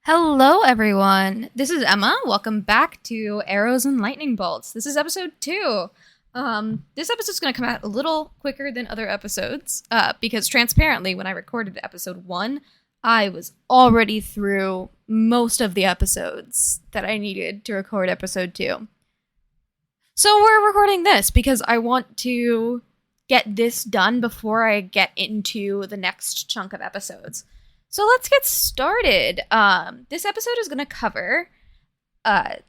Hello, everyone. This is Emma. Welcome back to Arrows and Lightning Bolts. This is episode 2. This episode's going to come out a little quicker than other episodes because transparently, when I recorded episode 1, I was already through most of the episodes that I needed to record episode 2. So we're recording this because I want to get this done before I get into the next chunk of episodes. So let's get started. This episode is going to cover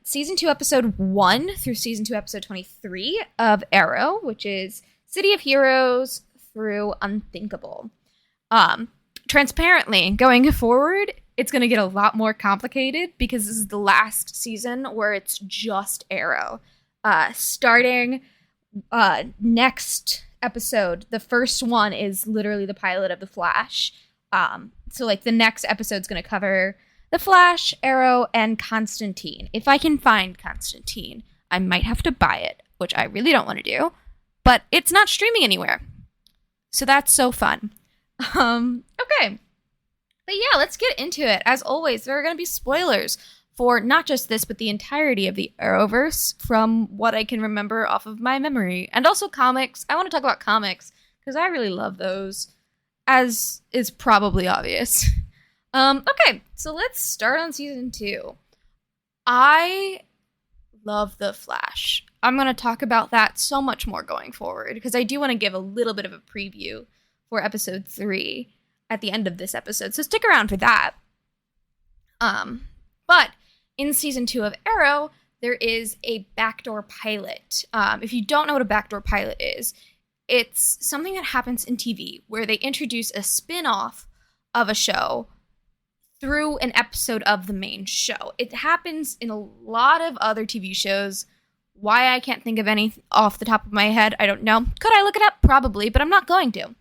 Season 2, Episode 1 through Season 2, Episode 23 of Arrow, which is City of Heroes through Unthinkable. Transparently, going forward, it's going to get a lot more complicated because this is the last season where it's just Arrow. Starting next episode, the first one is literally the pilot of The Flash. So, the next episode's going to cover The Flash, Arrow, and Constantine. If I can find Constantine, I might have to buy it, which I really don't want to do, but it's not streaming anywhere. So that's so fun. Okay. But yeah, let's get into it. As always, there are going to be spoilers for not just this, but the entirety of the Arrowverse from what I can remember off of my memory. And also comics. I want to talk about comics because I really love those, as is probably obvious. Okay, so let's start on season 2. I love The Flash. I'm going to talk about that so much more going forward, because I do want to give a little bit of a preview for episode 3 at the end of this episode, so stick around for that. But in season 2 of Arrow, there is a backdoor pilot. If you don't know what a backdoor pilot is, it's something that happens in TV where they introduce a spin-off of a show through an episode of the main show. It happens in a lot of other TV shows. Why I can't think of any off the top of my head, I don't know. Could I look it up? Probably, but I'm not going to.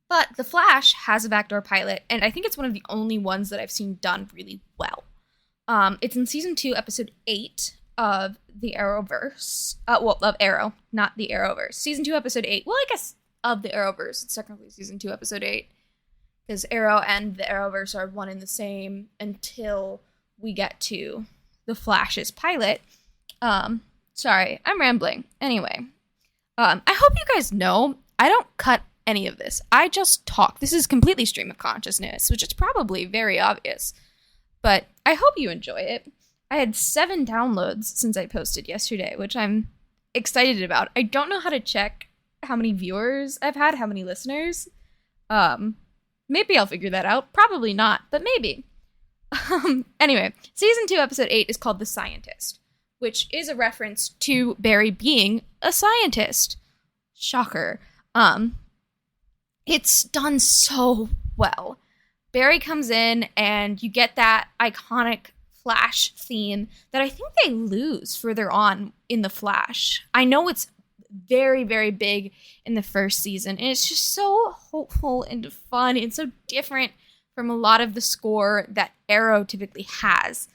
But The Flash has a backdoor pilot, and I think it's one of the only ones that I've seen done really well. It's in season 2, episode 8 of the Arrowverse. Of Arrow, not the Arrowverse. Season 2, episode 8. Well, I guess of the Arrowverse. It's technically season 2, episode 8. Because Arrow and the Arrowverse are one and the same until we get to the Flash's pilot. Sorry, I'm rambling. Anyway, I hope you guys know I don't cut any of this. I just talk. This is completely stream of consciousness, which is probably very obvious. But I hope you enjoy it. I had 7 downloads since I posted yesterday, which I'm excited about. I don't know how to check how many viewers I've had, how many listeners. Maybe I'll figure that out. Probably not, but maybe. Anyway, season 2, episode 8 is called The Scientist, which is a reference to Barry being a scientist. Shocker. It's done so well. Barry comes in and you get that iconic Flash theme that I think they lose further on in The Flash. I know it's very, very big in the first season, and it's just so hopeful and fun and so different from a lot of the score that Arrow typically has.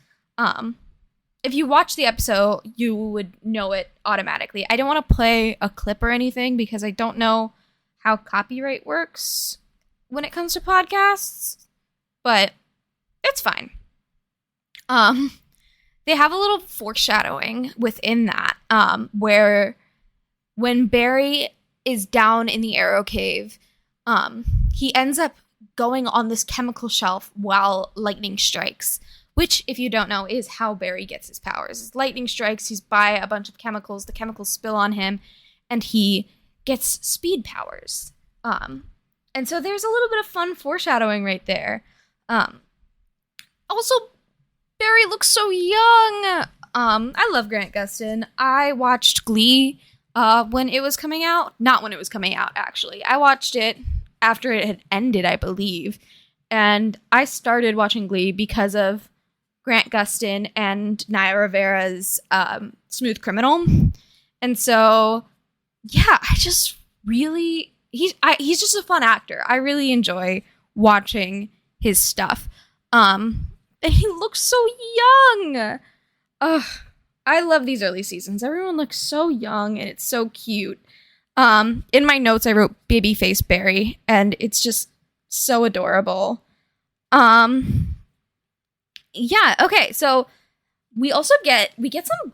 If you watch the episode, you would know it automatically. I don't want to play a clip or anything because I don't know how copyright works when it comes to podcasts, but it's fine. They have a little foreshadowing within that, where when Barry is down in the Arrow Cave, he ends up going on this chemical shelf while lightning strikes, which, if you don't know, is how Barry gets his powers. His lightning strikes, he's by a bunch of chemicals, the chemicals spill on him, and he gets speed powers. And so there's a little bit of fun foreshadowing right there. Also, Barry looks so young. I love Grant Gustin. I watched Glee when it was coming out. Not when it was coming out, actually. I watched it after it had ended, I believe. And I started watching Glee because of Grant Gustin and Naya Rivera's Smooth Criminal. And so, yeah, I just really... He's just a fun actor. I really enjoy watching his stuff. And he looks so young. Ugh. I love these early seasons. Everyone looks so young and it's so cute. In my notes, I wrote Babyface Barry, and it's just so adorable. Yeah, okay, so we also get some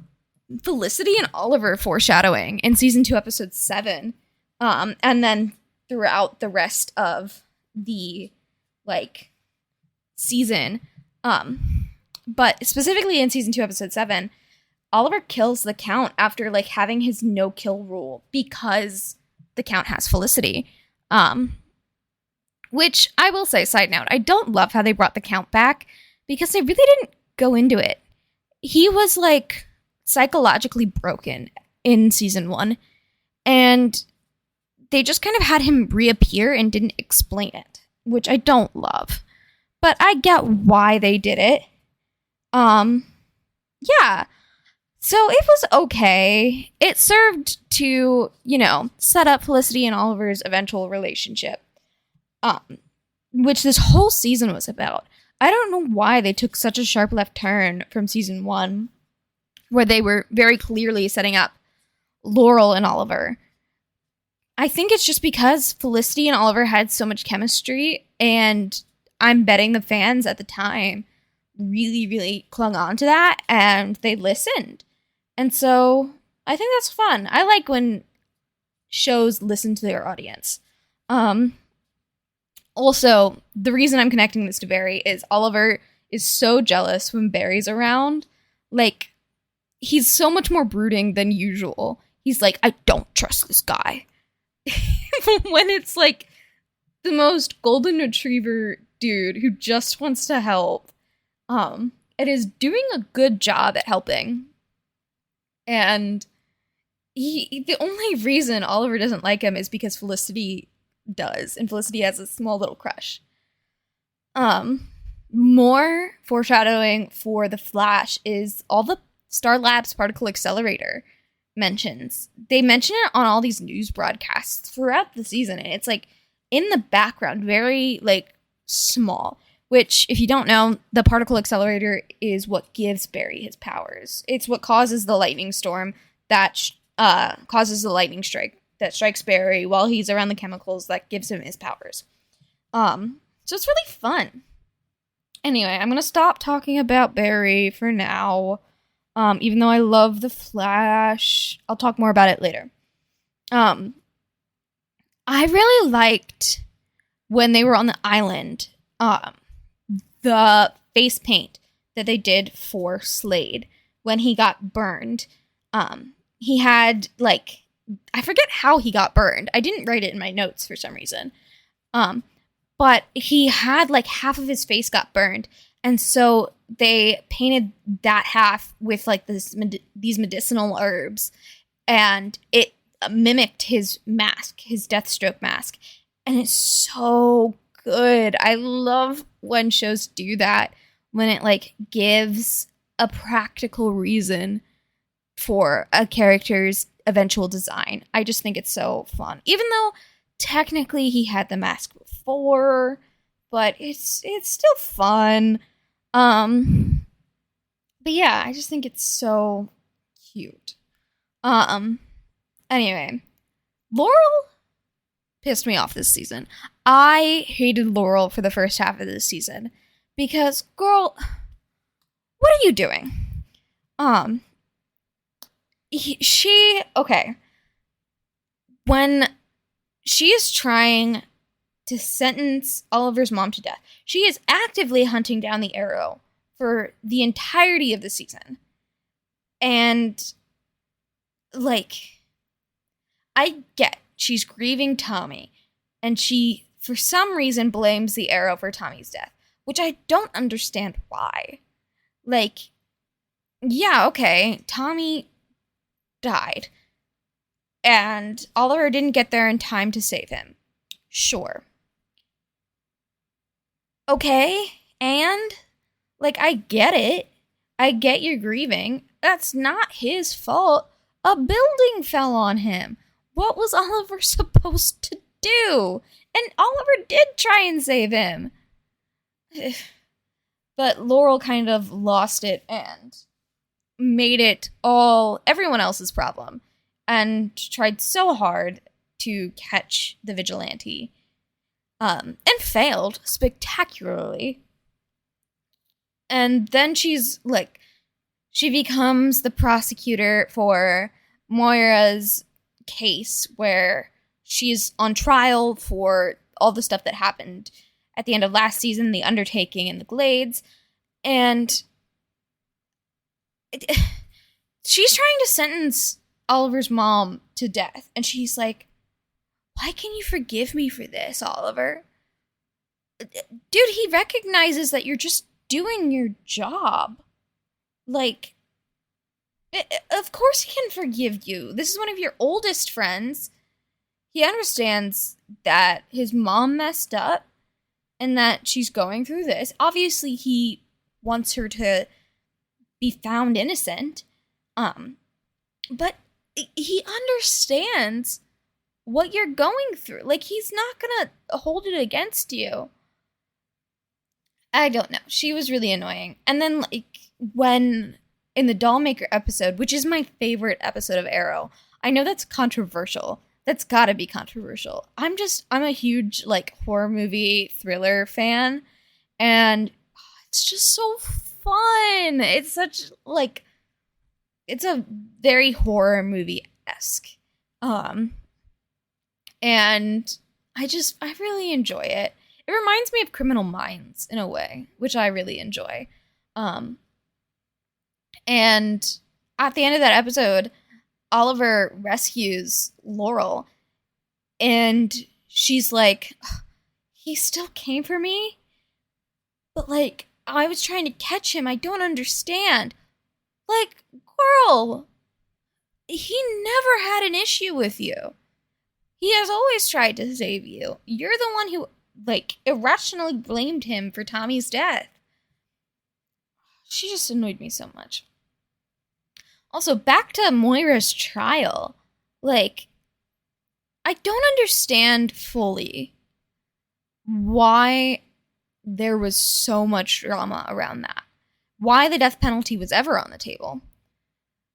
Felicity and Oliver foreshadowing in season 2, episode 7. And then throughout the rest of the like season. But specifically in season 2, episode 7, Oliver kills the Count after like having his no kill rule because the Count has Felicity. Which I will say, side note, I don't love how they brought the Count back because they really didn't go into it. He was like psychologically broken in season 1, and they just kind of had him reappear and didn't explain it, which I don't love. But I get why they did it. Yeah. So it was okay. It served to, set up Felicity and Oliver's eventual relationship. Which this whole season was about. I don't know why they took such a sharp left turn from season 1, where they were very clearly setting up Laurel and Oliver. I think it's just because Felicity and Oliver had so much chemistry, and I'm betting the fans at the time really, really clung on to that, and they listened. And so I think that's fun. I like when shows listen to their audience. Also, the reason I'm connecting this to Barry is Oliver is so jealous when Barry's around. Like, he's so much more brooding than usual. He's like, I don't trust this guy. When it's like the most golden retriever dude who just wants to help. And is doing a good job at helping. And the only reason Oliver doesn't like him is because Felicity does, and Felicity has a small little crush. More foreshadowing for the Flash is all the Star Labs particle accelerator mentions. They mention it on all these news broadcasts throughout the season, and it's like in the background, very like small. Which, if you don't know, the particle accelerator is what gives Barry his powers. It's what causes the lightning storm that causes the lightning strike that strikes Barry while he's around the chemicals that gives him his powers. So it's really fun. Anyway, I'm going to stop talking about Barry for now. Even though I love the Flash. I'll talk more about it later. I really liked when they were on the island, the face paint that they did for Slade when he got burned. He had, like, I forget how he got burned. I didn't write it in my notes for some reason. But he had, like, half of his face got burned. And so they painted that half with, like, these medicinal herbs. And it mimicked his mask, his Deathstroke mask. And it's so good. I love when shows do that. When it, like, gives a practical reason for a character's eventual design. I just think it's so fun. Even though technically he had the mask before, but it's still fun. But yeah, I just think it's so cute. Anyway, Laurel pissed me off this season. I hated Laurel for the first half of this season because, girl, what are you doing? When she is trying to sentence Oliver's mom to death, she is actively hunting down the Arrow for the entirety of the season. And, like, I get she's grieving Tommy, and she, for some reason, blames the Arrow for Tommy's death, which I don't understand why. Like, yeah, okay, Tommy died, and Oliver didn't get there in time to save him. Sure. Okay, and, like, I get it. I get you're grieving. That's not his fault. A building fell on him. What was Oliver supposed to do? And Oliver did try and save him. But Laurel kind of lost it and made it all everyone else's problem and tried so hard to catch the vigilante and failed spectacularly. And then she becomes the prosecutor for Moira's case, where she's on trial for all the stuff that happened at the end of last season, the undertaking in the Glades. And she's trying to sentence Oliver's mom to death. And she's like, why can you forgive me for this, Oliver? Dude, he recognizes that you're just doing your job. Like, of course he can forgive you. This is one of your oldest friends. He understands that his mom messed up and that she's going through this. Obviously, he wants her to be found innocent. But he understands what you're going through. Like, he's not gonna hold it against you. I don't know. She was really annoying. And then, like, when in the Dollmaker episode, which is my favorite episode of Arrow, I know that's controversial. That's gotta be controversial. I'm a huge, like, horror movie thriller fan, and it's just so fun. It's such, like, it's a very horror movie-esque. And I really enjoy it. It reminds me of Criminal Minds in a way, which I really enjoy. And at the end of that episode, Oliver rescues Laurel, and she's like, he still came for me? But, like, I was trying to catch him. I don't understand. Like, girl, he never had an issue with you. He has always tried to save you. You're the one who, like, irrationally blamed him for Tommy's death. She just annoyed me so much. Also, back to Moira's trial. Like, I don't understand fully why there was so much drama around that. Why the death penalty was ever on the table.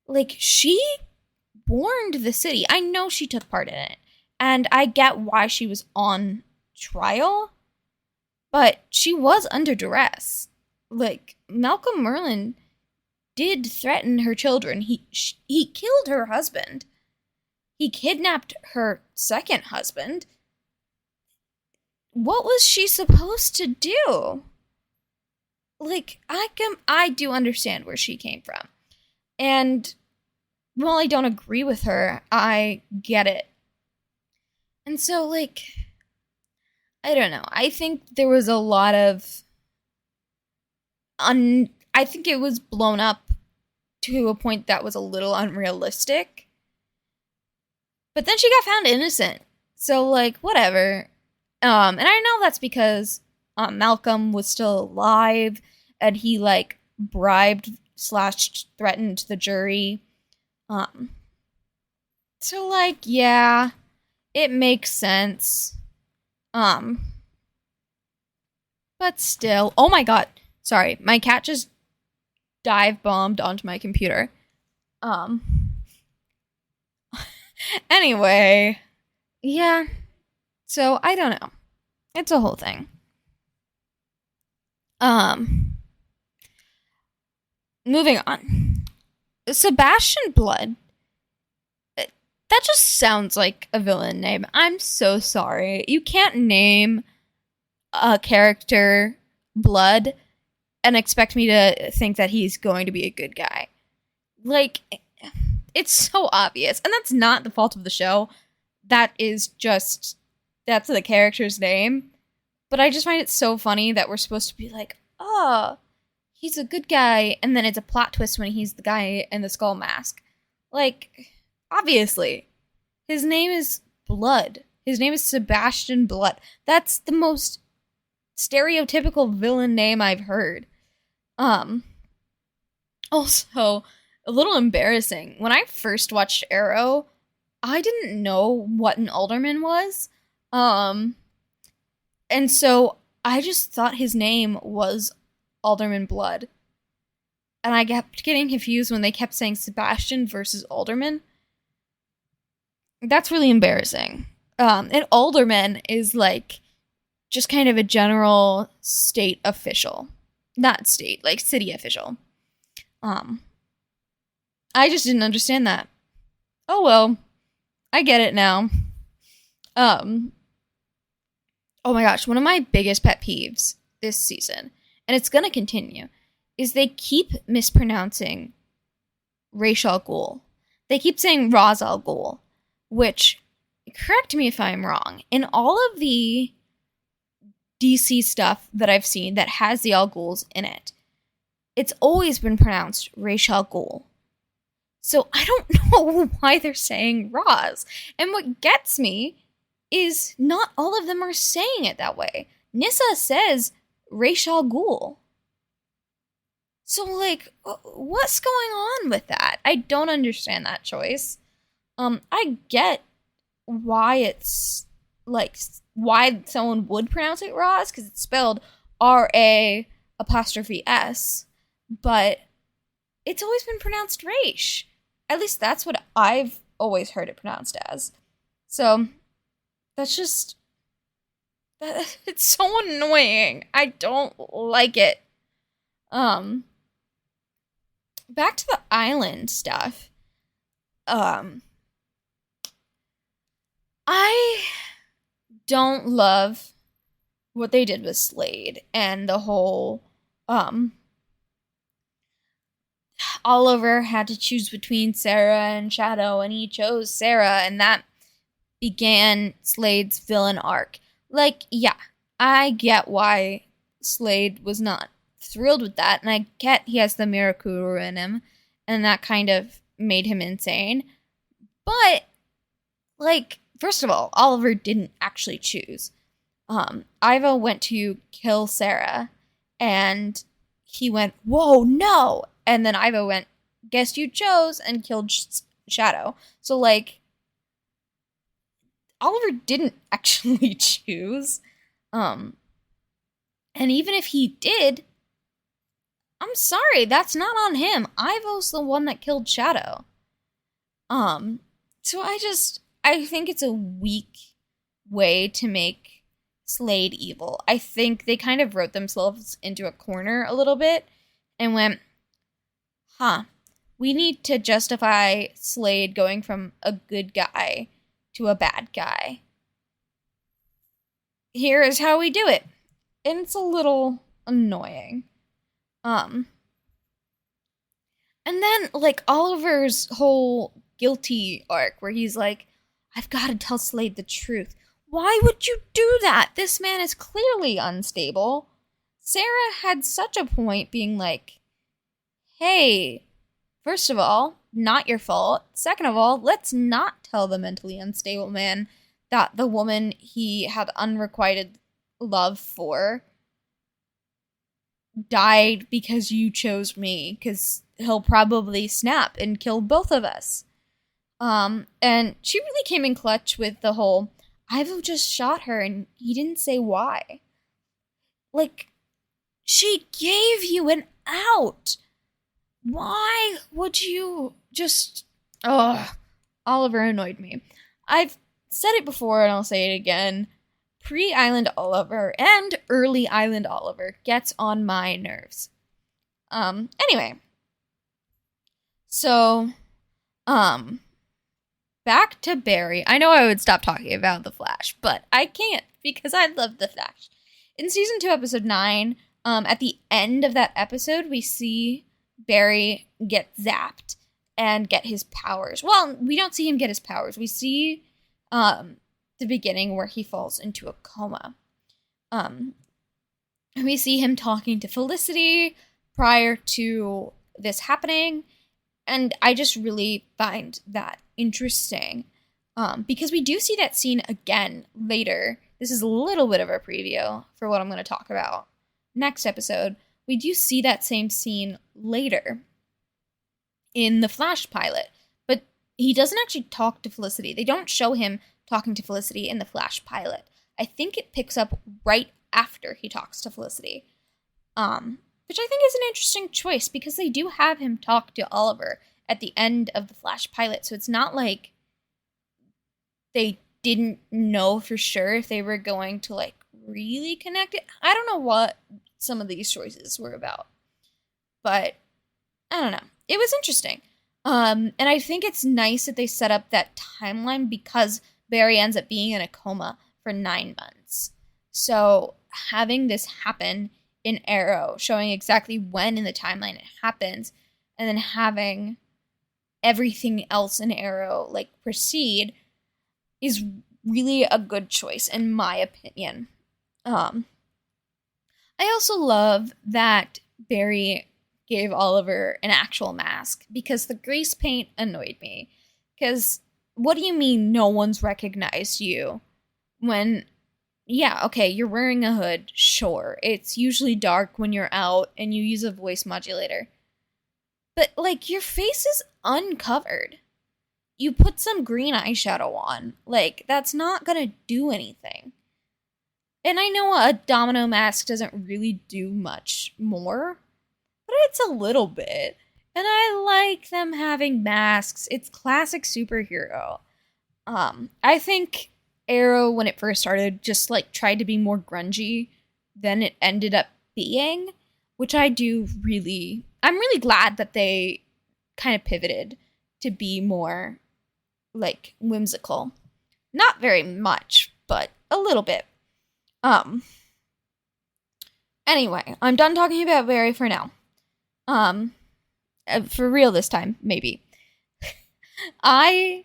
Like, she warned the city. I know she took part in it. And I get why she was on trial. But she was under duress. Like, Malcolm Merlyn did threaten her children. He killed her husband. He kidnapped her second husband. What was she supposed to do? Like, I do understand where she came from. And while I don't agree with her, I get it. And so, like, I don't know. I think there was a lot of I think it was blown up to a point that was a little unrealistic. But then she got found innocent. So, like, whatever. And I know that's because Malcolm was still alive, and he, like, bribed/threatened the jury. So, like, yeah, it makes sense. But still, oh my god, sorry, my cat just dive bombed onto my computer. Anyway, yeah, so I don't know. It's a whole thing. Moving on. Sebastian Blood. That just sounds like a villain name. I'm so sorry. You can't name a character Blood and expect me to think that he's going to be a good guy. Like, it's so obvious. And that's not the fault of the show. That's the character's name. But I just find it so funny that we're supposed to be like, oh, he's a good guy. And then it's a plot twist when he's the guy in the skull mask. Like, obviously, his name is Blood. His name is Sebastian Blood. That's the most stereotypical villain name I've heard. Also, a little embarrassing. When I first watched Arrow, I didn't know what an alderman was. And so I just thought his name was Alderman Blood. And I kept getting confused when they kept saying Sebastian versus Alderman. That's really embarrassing. An alderman is like just kind of a general state official. Not state, like city official. I just didn't understand that. Oh well, I get it now. Oh my gosh, one of my biggest pet peeves this season, and it's gonna continue, is they keep mispronouncing Ra's al Ghul. They keep saying Ra's al Ghul, which, correct me if I'm wrong, in all of the DC stuff that I've seen that has the Al Ghuls in it, it's always been pronounced Ra's al Ghul. So I don't know why they're saying Ra's. And what gets me is not all of them are saying it that way. Nyssa says Ra's al Ghul. So, like, what's going on with that? I don't understand that choice. I get why it's, like, why someone would pronounce it Ra's, because it's spelled R-A apostrophe S, but it's always been pronounced Raish. At least that's what I've always heard it pronounced as. So, that's just... it's so annoying. I don't like it. Back to the island stuff. I don't love what they did with Slade and the whole, Oliver had to choose between Sarah and Shadow, and he chose Sarah, and that began Slade's villain arc. Like, yeah, I get why Slade was not thrilled with that, and I get he has the Mirakuru in him, and that kind of made him insane. But, like, first of all, Oliver didn't actually choose. Ivo went to kill Sarah, and he went, whoa, no! And then Ivo went, guess you chose, and killed Shadow. So, like, Oliver didn't actually choose. And even if he did, I'm sorry, that's not on him. Ivo's the one that killed Shadow. So I think it's a weak way to make Slade evil. I think they kind of wrote themselves into a corner a little bit and went, we need to justify Slade going from a good guy to a bad guy. Here is how we do it. And it's a little annoying. And then, like, Oliver's whole guilty arc where he's like, I've got to tell Slade the truth. Why would you do that? This man is clearly unstable. Sarah had such a point being like, hey, first of all, not your fault. Second of all, let's not tell the mentally unstable man that the woman he had unrequited love for died because you chose me, because he'll probably snap and kill both of us. And she really came in clutch with the whole, Ivo just shot her and he didn't say why. Like, she gave you an out. Why would you just... Oliver annoyed me. I've said it before and I'll say it again. Pre-Island Oliver and early Island Oliver gets on my nerves. Anyway. So, back to Barry. I know I would stop talking about The Flash, but I can't because I love The Flash. In season 2, episode 9, at the end of that episode, we see Barry get zapped and get his powers. Well, we don't see him get his powers. We see the beginning where he falls into a coma. And we see him talking to Felicity prior to this happening. And I just really find that interesting. Because we do see that scene again later. This is a little bit of a preview for what I'm going to talk about next episode. We do see that same scene later in the Flash pilot. But he doesn't actually talk to Felicity. They don't show him talking to Felicity in the Flash pilot. I think it picks up right after he talks to Felicity. Which I think is an interesting choice because they do have him talk to Oliver at the end of the Flash pilot. So it's not like they didn't know for sure if they were going to, like, really connected. I don't know what some of these choices were about, but I don't know. It was interesting. And I think it's nice that they set up that timeline because Barry ends up being in a coma for 9 months. So having this happen in Arrow, showing exactly when in the timeline it happens, and then having everything else in Arrow like proceed is really a good choice in my opinion. I also love that Barry gave Oliver an actual mask because the grease paint annoyed me. Because what do you mean no one's recognized you when, yeah, okay, you're wearing a hood, sure. It's usually dark when you're out and you use a voice modulator. But, like, your face is uncovered. You put some green eyeshadow on. Like, that's not gonna do anything. And I know a domino mask doesn't really do much more, but it's a little bit. And I like them having masks. It's classic superhero. I think Arrow, when it first started, just like tried to be more grungy than it ended up being, which I'm really glad that they kind of pivoted to be more like whimsical. Not very much, but a little bit. Anyway, I'm done talking about Barry for now. For real this time, maybe. I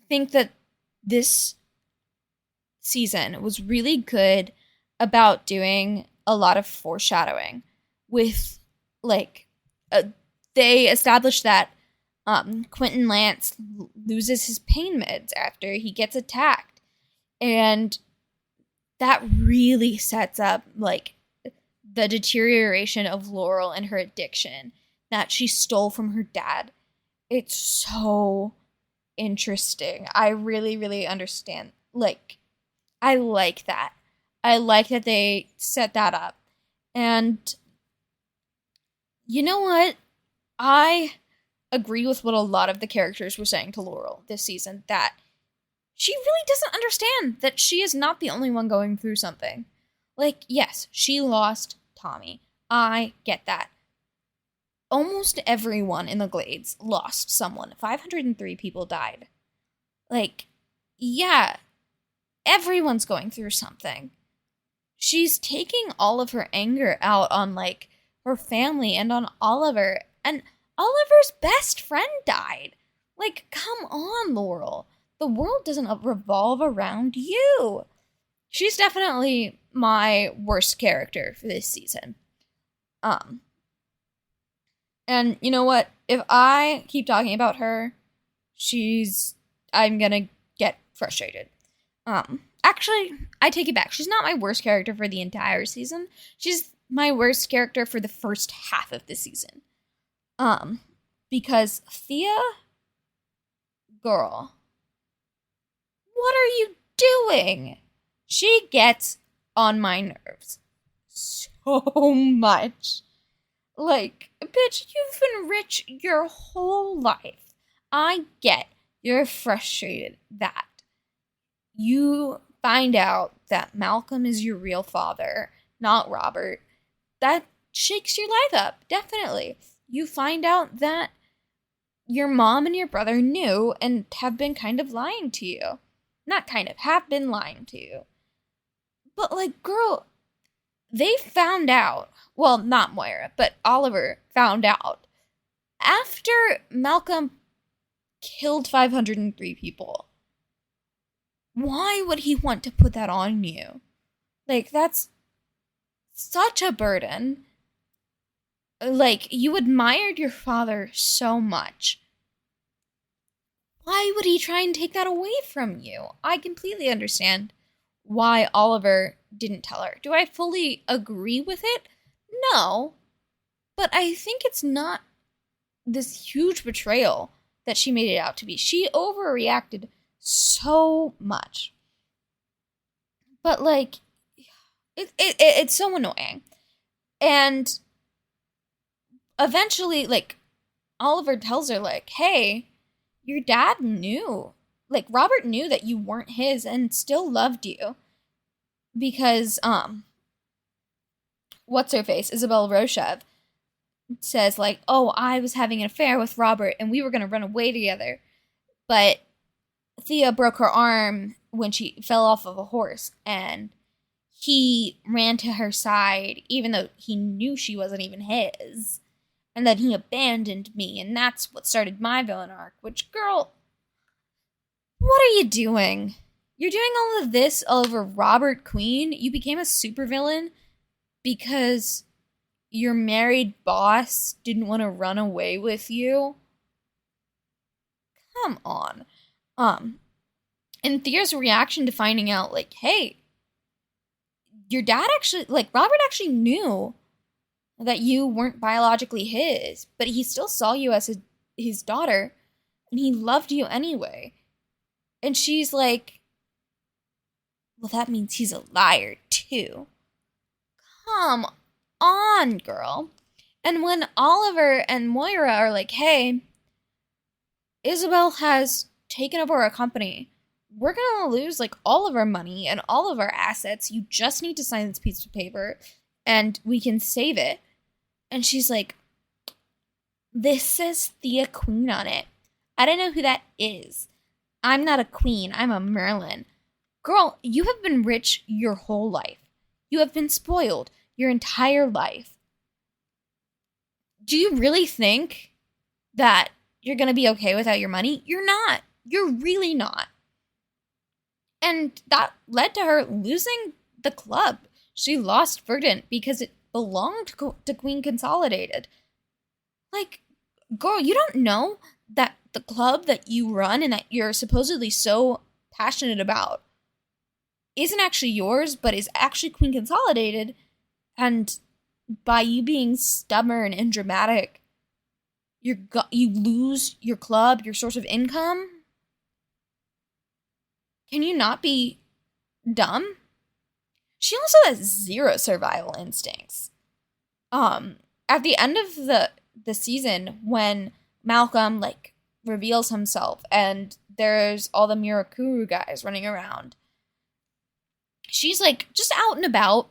think that this season was really good about doing a lot of foreshadowing with, like, they established that Quentin Lance loses his pain meds after he gets attacked. And that really sets up, like, the deterioration of Laurel and her addiction that she stole from her dad. It's so interesting. I really, really understand. Like, I like that. I like that they set that up. And you know what? I agree with what a lot of the characters were saying to Laurel this season, that she really doesn't understand that she is not the only one going through something. Like, yes, she lost Tommy. I get that. Almost everyone in the Glades lost someone. 503 people died. Like, yeah, everyone's going through something. She's taking all of her anger out on, like, her family and on Oliver. And Oliver's best friend died. Like, come on, Laurel. The world doesn't revolve around you. She's definitely my worst character for this season. And you know what? If I keep talking about her, I'm gonna get frustrated. Actually, I take it back. She's not my worst character for the entire season. She's my worst character for the first half of the season. Because Thea, girl, what are you doing? She gets on my nerves so much. Like, bitch, you've been rich your whole life. I get you're frustrated that you find out that Malcolm is your real father, not Robert. That shakes your life up, definitely. You find out that your mom and your brother knew and have been kind of lying to you. Not kind of, have been lying to you. But, like, girl, they found out. Well, not Moira, but Oliver found out. After Malcolm killed 503 people, why would he want to put that on you? Like, that's such a burden. Like, you admired your father so much. Why would he try and take that away from you? I completely understand why Oliver didn't tell her. Do I fully agree with it? No. But I think it's not this huge betrayal that she made it out to be. She overreacted so much. But, like, it's so annoying. And eventually, like, Oliver tells her, like, hey, your dad knew. Like, Robert knew that you weren't his and still loved you. because what's her face, Isabel Roshev, says like, "Oh, I was having an affair with Robert and we were going to run away together." But Thea broke her arm when she fell off of a horse, and he ran to her side even though he knew she wasn't even his. And then he abandoned me, and that's what started my villain arc. Which, girl, what are you doing? You're doing all of this all over Robert Queen? You became a supervillain because your married boss didn't want to run away with you? Come on. And Thea's reaction to finding out, like, hey, your dad actually, like, Robert actually knew that you weren't biologically his, but he still saw you as his daughter, and he loved you anyway. And she's like, well, that means he's a liar, too. Come on, girl. And when Oliver and Moira are like, hey, Isabel has taken over our company. We're gonna lose like all of our money and all of our assets. You just need to sign this piece of paper and we can save it. And she's like, this says Thea Queen on it. I don't know who that is. I'm not a queen. I'm a Merlin. Girl, you have been rich your whole life. You have been spoiled your entire life. Do you really think that you're going to be okay without your money? You're not. You're really not. And that led to her losing the club. She lost Verdant because it belonged to Queen Consolidated. Like, girl, you don't know that the club that you run and that you're supposedly so passionate about isn't actually yours, but is actually Queen Consolidated. And by you being stubborn and dramatic, you lose your club, your source of income. Can you not be dumb? She also has zero survival instincts. At the end of the season, when Malcolm like reveals himself and there's all the Mirakuru guys running around, she's like just out and about,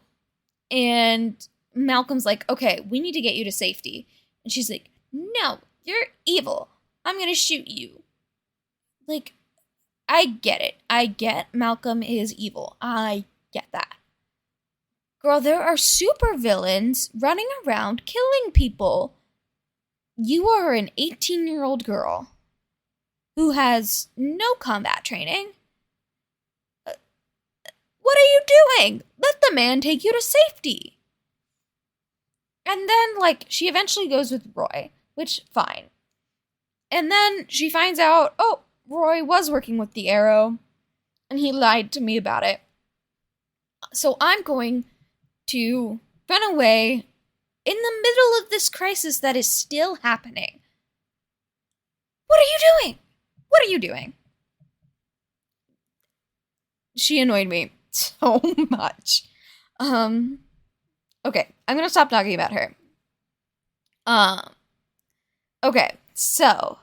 and Malcolm's like, okay, we need to get you to safety. And she's like, no, you're evil. I'm gonna shoot you. Like, I get it. I get Malcolm is evil. I get that. Girl, there are supervillains running around killing people. You are an 18-year-old girl who has no combat training. What are you doing? Let the man take you to safety. And then, like, she eventually goes with Roy, which, fine. And then she finds out, oh, Roy was working with the Arrow, and he lied to me about it. So I'm going to run away in the middle of this crisis that is still happening. What are you doing? What are you doing? She annoyed me so much. Okay, I'm gonna stop talking about her. Okay, so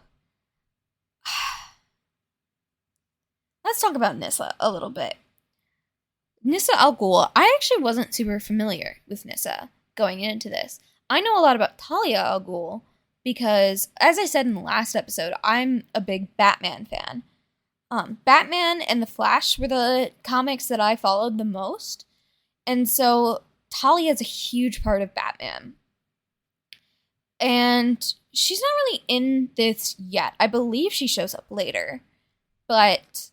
let's talk about Nyssa a little bit. Nyssa Al Ghul, I actually wasn't super familiar with Nyssa going into this. I know a lot about Talia Al Ghul because, as I said in the last episode, I'm a big Batman fan. Batman and The Flash were the comics that I followed the most, and so Talia is a huge part of Batman. And she's not really in this yet. I believe she shows up later, but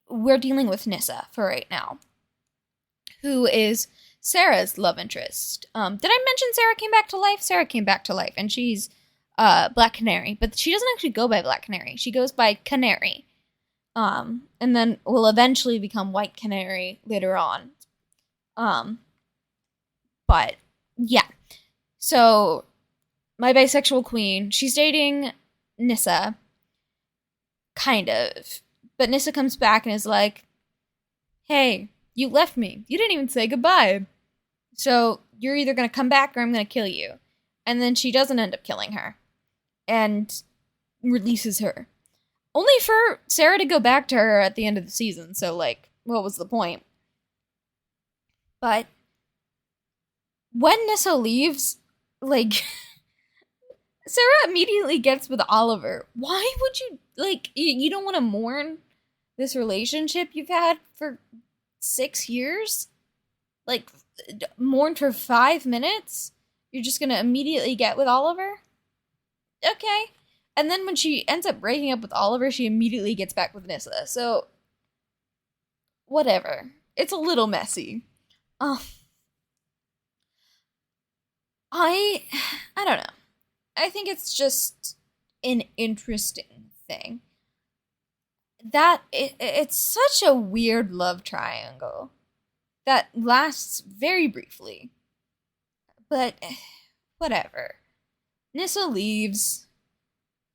we're dealing with Nyssa for right now, who is Sarah's love interest. Did I mention Sarah came back to life? Sarah came back to life, and she's Black Canary, but she doesn't actually go by Black Canary. She goes by Canary, and then will eventually become White Canary later on. But yeah, so my bisexual queen, she's dating Nyssa, kind of. But Nyssa comes back and is like, hey, you left me. You didn't even say goodbye. So you're either going to come back or I'm going to kill you. And then she doesn't end up killing her and releases her. Only for Sarah to go back to her at the end of the season. So, like, what was the point? But when Nissa leaves, like, Sarah immediately gets with Oliver. Why would you, like, you don't want to mourn this relationship you've had for 6 years? Like, mourn for 5 minutes? You're just gonna immediately get with Oliver? Okay. And then when she ends up breaking up with Oliver, she immediately gets back with Nissa. So, whatever. It's a little messy. Um, I I don't know. I think it's just an interesting thing. It's such a weird love triangle that lasts very briefly. But whatever. Nissa leaves.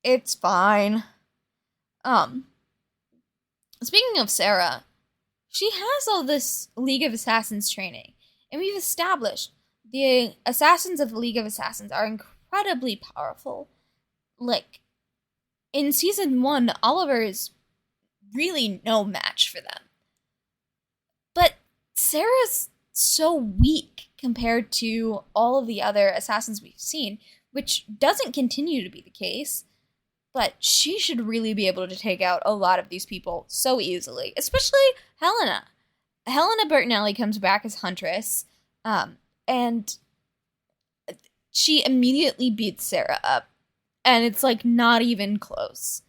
It's fine. Um Speaking of Sarah, she has all this League of Assassins training, and we've established the assassins of the League of Assassins are incredibly powerful. Like, in season 1, Oliver is really no match for them. But Sarah's so weak compared to all of the other assassins we've seen, which doesn't continue to be the case. But she should really be able to take out a lot of these people so easily, especially Helena. Helena Bertinelli comes back as Huntress, and she immediately beats Sarah up, and it's like not even close.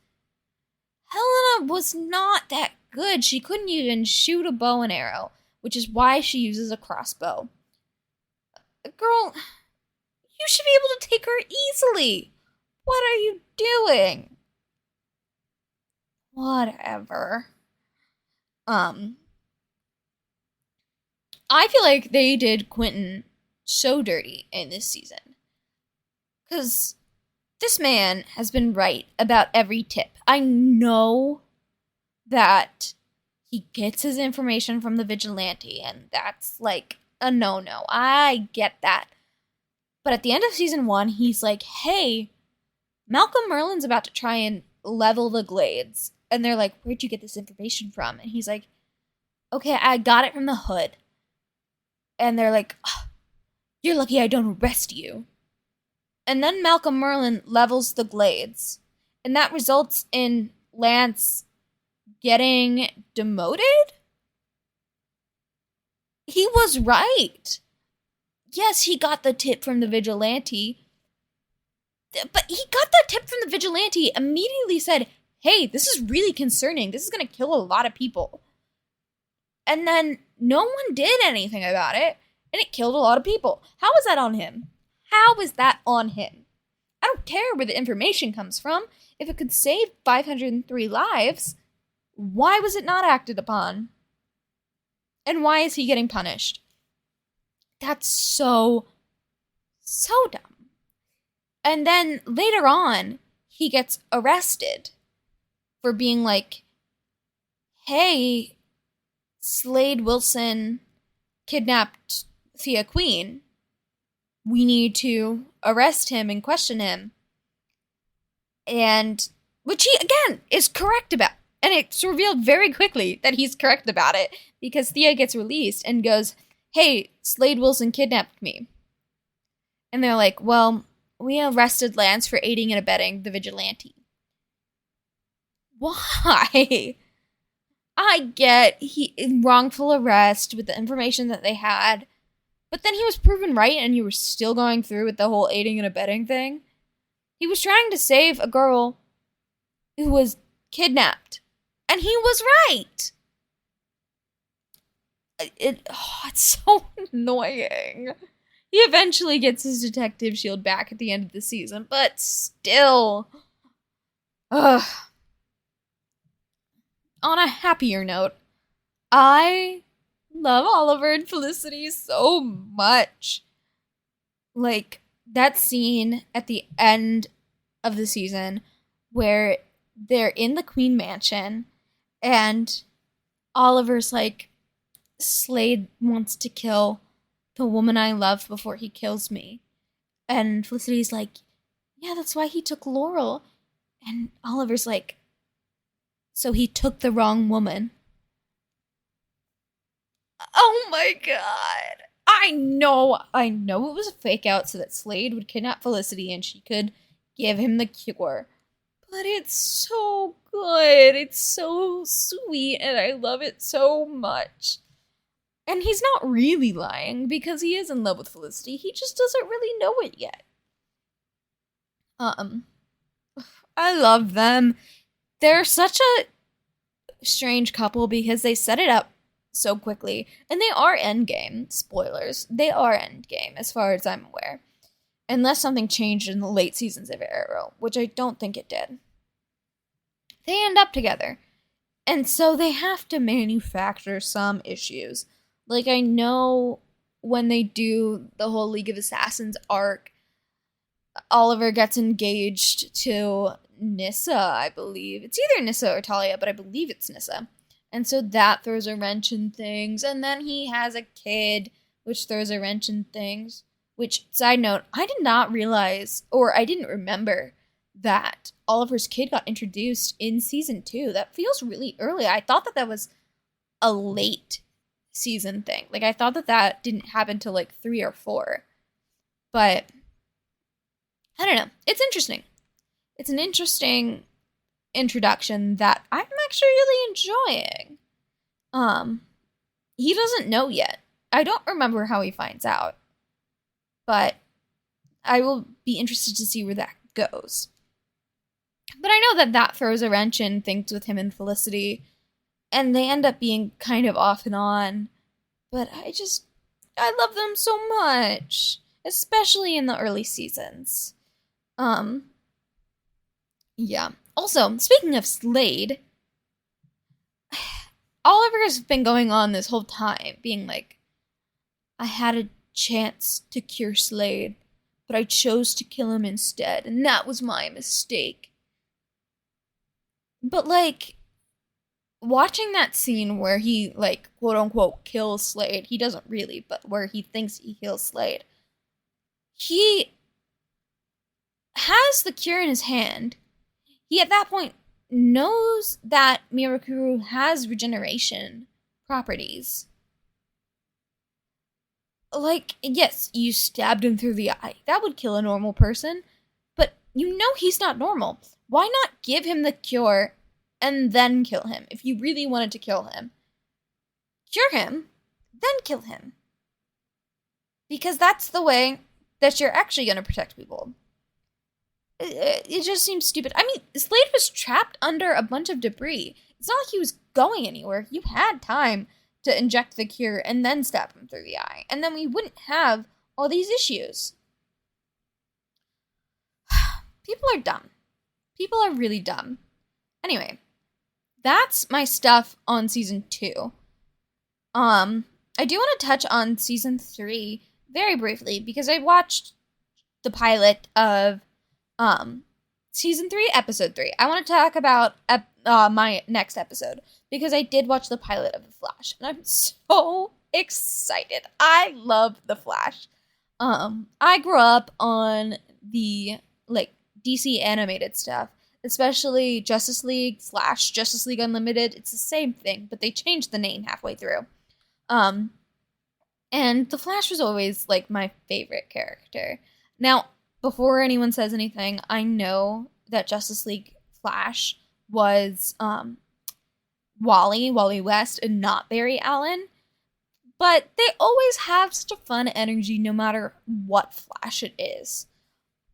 Helena was not that good. She couldn't even shoot a bow and arrow, which is why she uses a crossbow. Girl, you should be able to take her easily. What are you doing? Whatever. I feel like they did Quentin so dirty in this season. Because this man has been right about every tip. I know that he gets his information from the vigilante, and that's like a no-no. I get that. But at the end of season 1, he's like, hey, Malcolm Merlin's about to try and level the Glades. And they're like, where'd you get this information from? And he's like, okay, I got it from the hood. And they're like, oh, you're lucky I don't arrest you. And then Malcolm Merlin levels the Glades. And that results in Lance getting demoted? He was right. Yes, he got the tip from the vigilante. But he got that tip from the vigilante, immediately said, hey, this is really concerning. This is going to kill a lot of people. And then no one did anything about it, and it killed a lot of people. How is that on him? How is that on him? I don't care where the information comes from. If it could save 503 lives, why was it not acted upon? And why is he getting punished? That's so dumb. And then later on, he gets arrested for being like, hey, Slade Wilson kidnapped Thea Queen. We need to arrest him and question him. And, which he, again, is correct about. And it's revealed very quickly that he's correct about it, because Thea gets released and goes, hey, Slade Wilson kidnapped me. And they're like, well, we arrested Lance for aiding and abetting the vigilante. Why? I get wrongful arrest with the information that they had, but then he was proven right and you were still going through with the whole aiding and abetting thing. He was trying to save a girl who was kidnapped, and he was right. It's so annoying. He eventually gets his detective shield back at the end of the season, but still. Ugh. On a happier note, I love Oliver and Felicity so much. Like, that scene at the end of the season where they're in the Queen Mansion and Oliver's like, Slade wants to kill the woman I love before he kills me. And Felicity's like, yeah, that's why he took Laurel. And Oliver's like, so he took the wrong woman. Oh my god. I know it was a fake out so that Slade would kidnap Felicity and she could give him the cure. But it's so good. It's so sweet and I love it so much. And he's not really lying because he is in love with Felicity. He just doesn't really know it yet. Um, I love them. They're such a strange couple because they set it up so quickly. And they are endgame. Spoilers. They are endgame as far as I'm aware. Unless something changed in the late seasons of Arrow, which I don't think it did. They end up together. And so they have to manufacture some issues. Like, I know when they do the whole League of Assassins arc, Oliver gets engaged to Nyssa, I believe. It's either Nyssa or Talia, but I believe it's Nyssa. And so that throws a wrench in things. And then he has a kid, which throws a wrench in things. Which, side note, I did not realize, or I didn't remember, that Oliver's kid got introduced in season 2. That feels really early. I thought that was a late season thing. Like, I thought that didn't happen till like 3 or 4. But I don't know. It's interesting. It's an interesting introduction that I'm actually really enjoying. He doesn't know yet. I don't remember how he finds out. But I will be interested to see where that goes. But I know that throws a wrench in things with him and Felicity. And they end up being kind of off and on. But I love them so much. Especially in the early seasons. Yeah. Also, speaking of Slade, Oliver's been going on this whole time, being like, I had a chance to cure Slade, but I chose to kill him instead, and that was my mistake. But, like, watching that scene where he, like, quote-unquote kills Slade, he doesn't really, but where he thinks he kills Slade, he has the cure in his hand. He, at that point, knows that Mirakuru has regeneration properties. Like, yes, you stabbed him through the eye. That would kill a normal person. But you know he's not normal. Why not give him the cure and then kill him if you really wanted to kill him? Cure him, then kill him. Because that's the way that you're actually going to protect people. It just seems stupid. I mean, Slade was trapped under a bunch of debris. It's not like he was going anywhere. You had time to inject the cure and then stab him through the eye. And then we wouldn't have all these issues. People are dumb. People are really dumb. Anyway, that's my stuff on season 2. I do want to touch on season 3 very briefly because I watched the pilot of season 3, episode 3. I want to talk about my next episode because I did watch the pilot of The Flash and I'm so excited. I love The Flash. I grew up on the like DC animated stuff, especially Justice League / Justice League Unlimited. It's the same thing, but they changed the name halfway through. And The Flash was always like my favorite character. Now, before anyone says anything, I know that Justice League Flash was Wally West, and not Barry Allen. But they always have such a fun energy no matter what Flash it is.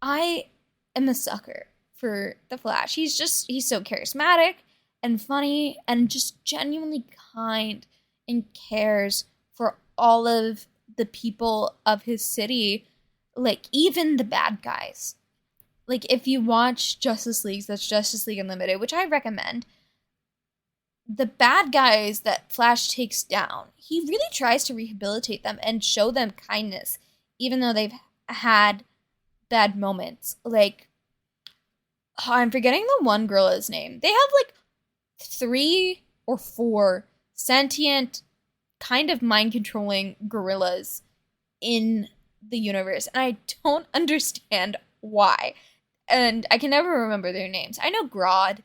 I am a sucker for the Flash. He's so charismatic and funny and just genuinely kind and cares for all of the people of his city. Like, even the bad guys. Like, if you watch Justice League, that's Justice League Unlimited, which I recommend, the bad guys that Flash takes down, he really tries to rehabilitate them and show them kindness, even though they've had bad moments. Like, I'm forgetting the one gorilla's name. They have, like, 3 or 4 sentient, kind of mind-controlling gorillas in the universe, and I don't understand why. And I can never remember their names. I know Grodd,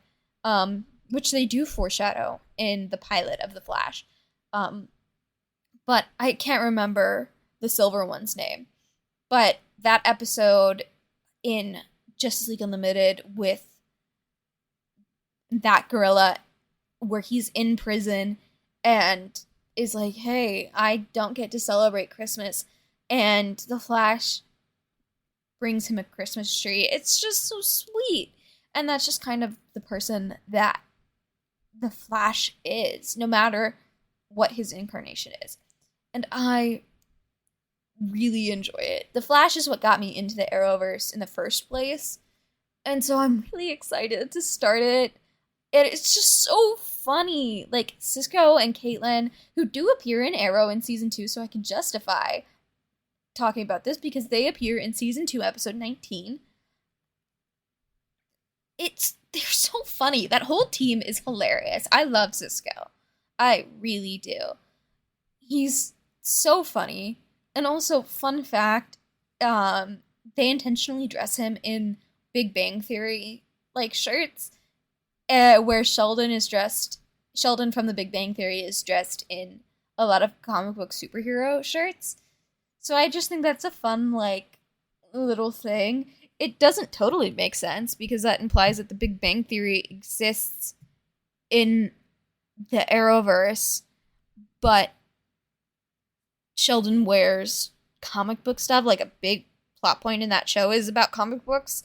which they do foreshadow in the pilot of The Flash. but I can't remember the silver one's name. But that episode in Justice League Unlimited with that gorilla where he's in prison and is like, hey, I don't get to celebrate Christmas. And the Flash brings him a Christmas tree. It's just so sweet. And that's just kind of the person that the Flash is, no matter what his incarnation is. And I really enjoy it. The Flash is what got me into the Arrowverse in the first place. And so I'm really excited to start it. And it's just so funny. Like, Cisco and Caitlin, who do appear in Arrow in season 2, so I can justify talking about this because they appear in season 2, episode 19. They're so funny. That whole team is hilarious. I love Cisco. I really do. He's so funny. And also, fun fact, they intentionally dress him in Big Bang Theory like shirts, where Sheldon from the Big Bang Theory is dressed in a lot of comic book superhero shirts. So I just think that's a fun, like, little thing. It doesn't totally make sense because that implies that the Big Bang Theory exists in the Arrowverse, but Sheldon wears comic book stuff. Like, a big plot point in that show is about comic books,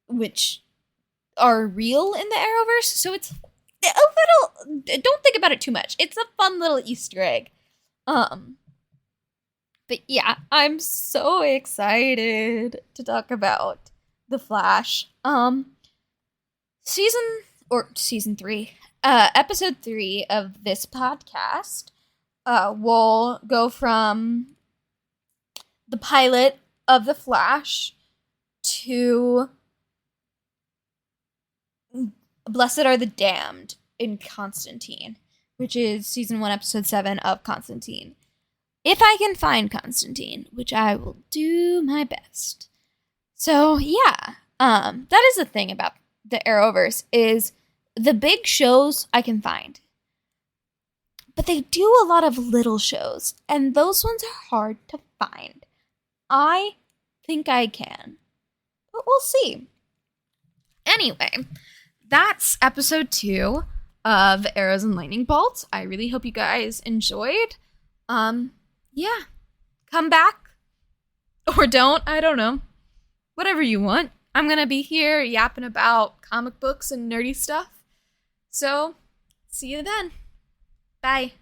which are real in the Arrowverse. So it's a little, don't think about it too much. It's a fun little Easter egg. But yeah, I'm so excited to talk about The Flash. Season 3, episode 3 of this podcast, will go from the pilot of The Flash to Blessed Are the Damned in Constantine, which is season 1, episode 7 of Constantine. If I can find Constantine, which I will do my best. So, yeah, that is the thing about the Arrowverse, is the big shows I can find. But they do a lot of little shows, and those ones are hard to find. I think I can, but we'll see. Anyway, that's episode 2 of Arrows and Lightning Bolts. I really hope you guys enjoyed. Yeah, come back or don't. I don't know. Whatever you want. I'm going to be here yapping about comic books and nerdy stuff. So, see you then. Bye.